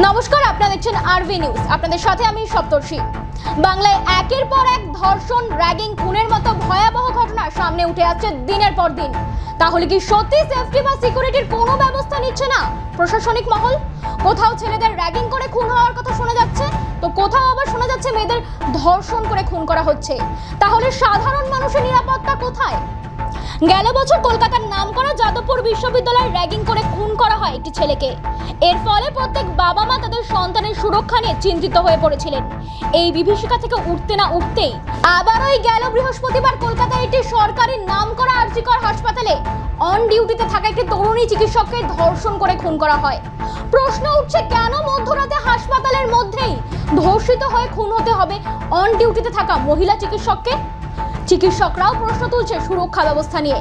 নমস্কার, আপনারা দেখছেন আরভি নিউজ। আপনাদের সাথে আমি সপ্তর্ষি। বাংলায় একের পর এক ধর্ষণ, র্যাগিং, খুনের মতো ভয়াবহ ঘটনা সামনে উঠে আসছে দিনের পর দিন। তাহলে কি সত্যি সেফটি বা সিকিউরিটির কোনো ব্যবস্থা নিচ্ছে না প্রশাসনিক মহল? কোথাও ছেলেদের র্যাগিং করে খুন হওয়ার কথা শোনা যাচ্ছে, তো কোথাও আবার শোনা যাচ্ছে মেয়েদের ধর্ষণ করে খুন করা হচ্ছে। তাহলে সাধারণ মানুষের নিরাপত্তা কোথায়? গেল বছর কলকাতার নামকরা যাদবপুর বিশ্ববিদ্যালয়ে র্যাগিং করে খুন করা হয় একটি ছেলেকে। এর ফলে প্রত্যেক বাবা মা তাদের সন্তানের সুরক্ষা নিয়ে চিন্তিত হয়ে পড়েছিলেন। এই বিভীষিকা থেকে উঠতে না উঠতেই আবার ওই গেল বৃহস্পতিবার কলকাতার একটি সরকারি নামকরা আরজিকর হাসপাতালে অন ডিউটিতে থাকা একটি তরুণী চিকিৎসককে ধর্ষণ করে খুন করা হয়। প্রশ্ন উঠছে, কেন মধ্যরাতে হাসপাতালের মধ্যেই ধর্ষিত হয়ে খুন হতে হবে অন ডিউটিতে থাকা মহিলা চিকিৎসককে? চিকিৎসকরাও প্রশ্ন তুলছে সুরক্ষা ব্যবস্থা নিয়ে।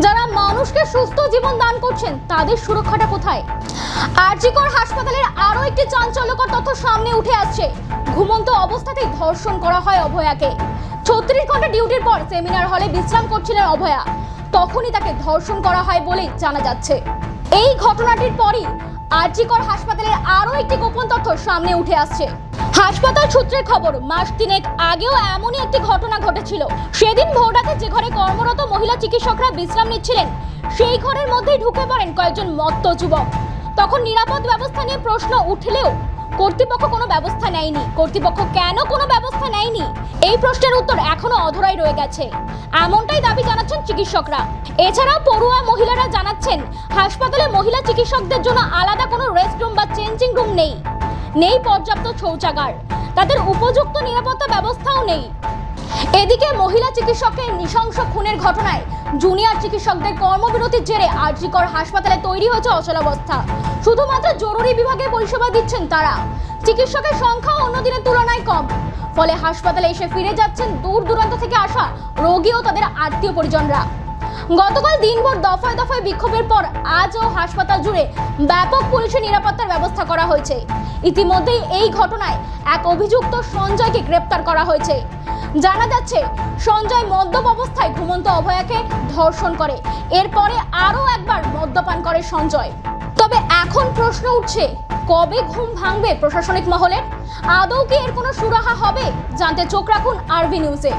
যারা মানুষকে সুস্থ জীবন দান করছেন তাদের সুরক্ষাটা কোথায়? আরজিকর হাসপাতালের আরো একটি চাঞ্চল্যকর তথ্য সামনে উঠে আসছে। ঘুমন্ত অবস্থাতেই ধর্ষণ করা হয় অভয়াকে। 36 ঘন্টা ডিউটির পর সেমিনার হলে বিশ্রাম করছিলেন অভয়া, তখনই তাকে ধর্ষণ করা হয় বলেই জানা যাচ্ছে। এই ঘটনাটির পরই আরজিকর হাসপাতালের আরো একটি গোপন তথ্য সামনে উঠে আসছে। হাসপাতাল সূত্রের খবর, মাস তিনেক আগেও এমনই একটি ঘটনা ঘটেছিল। সেদিন ভোররাতে যে ঘরে কর্মরত মহিলা চিকিৎসকরা বিশ্রাম নিচ্ছিলেন, সেই ঘরের মধ্যেই ঢুকে পড়েন কয়েকজন মত্ত যুবক। তখন নিরাপদ ব্যবস্থা নিয়ে প্রশ্ন উঠলেও কর্তৃপক্ষ কোনো ব্যবস্থা নেয়নি। কর্তৃপক্ষ কেন কোনো ব্যবস্থা নেয়নি, এই প্রশ্নের উত্তর এখনো অধরাই রয়ে গেছে। এমনটাই দাবি জানাচ্ছেন চিকিৎসকরা। এছাড়াও পড়ুয়া মহিলারা জানাচ্ছেন, হাসপাতালে মহিলা চিকিৎসকদের জন্য আলাদা কোনো রেস্ট রুম বা চেঞ্জিং রুম নেই পর্যাপ্ত শৌচাগার, তাদের উপযুক্ত নিরাপত্তা ব্যবস্থাও নেই। এদিকে মহিলা চিকিৎসকের নৃশংস খুনের ঘটনায় জুনিয়র চিকিৎসকদের কর্মবিরতির জেরে আরজিকর হাসপাতালে তৈরি হয়েছে অচলাবস্থা। শুধুমাত্র জরুরি বিভাগে পরিষেবা দিচ্ছেন তারা। চিকিৎসকের সংখ্যাও অন্য দিনের তুলনায় কম, ফলে হাসপাতালে এসে ফিরে যাচ্ছেন দূর দূরান্ত থেকে আসা রোগী ও তাদের আত্মীয় পরিজনরা। গতকাল দিনভর দফায় দফায় বিক্ষোভের পর আজও হাসপাতাল জুড়ে ব্যাপক পুলিশের নিরাপত্তার ব্যবস্থা করা হয়েছে। ইতিমধ্যেই এই ঘটনায় এক অভিযুক্ত সঞ্জয়কে গ্রেপ্তার করা হয়েছে। জানা যাচ্ছে, সঞ্জয় মদ্যপ অবস্থায় ঘুমন্ত অভয়াকে ধর্ষণ করে। এরপরে আরও একবার মদ্যপান করে সঞ্জয়। তবে এখন প্রশ্ন উঠছে, কবে ঘুম ভাঙবে প্রশাসনিক মহলের? আদৌ কি এর কোনো সুরাহা হবে? জানতে চোখ রাখুন আরভি নিউজে।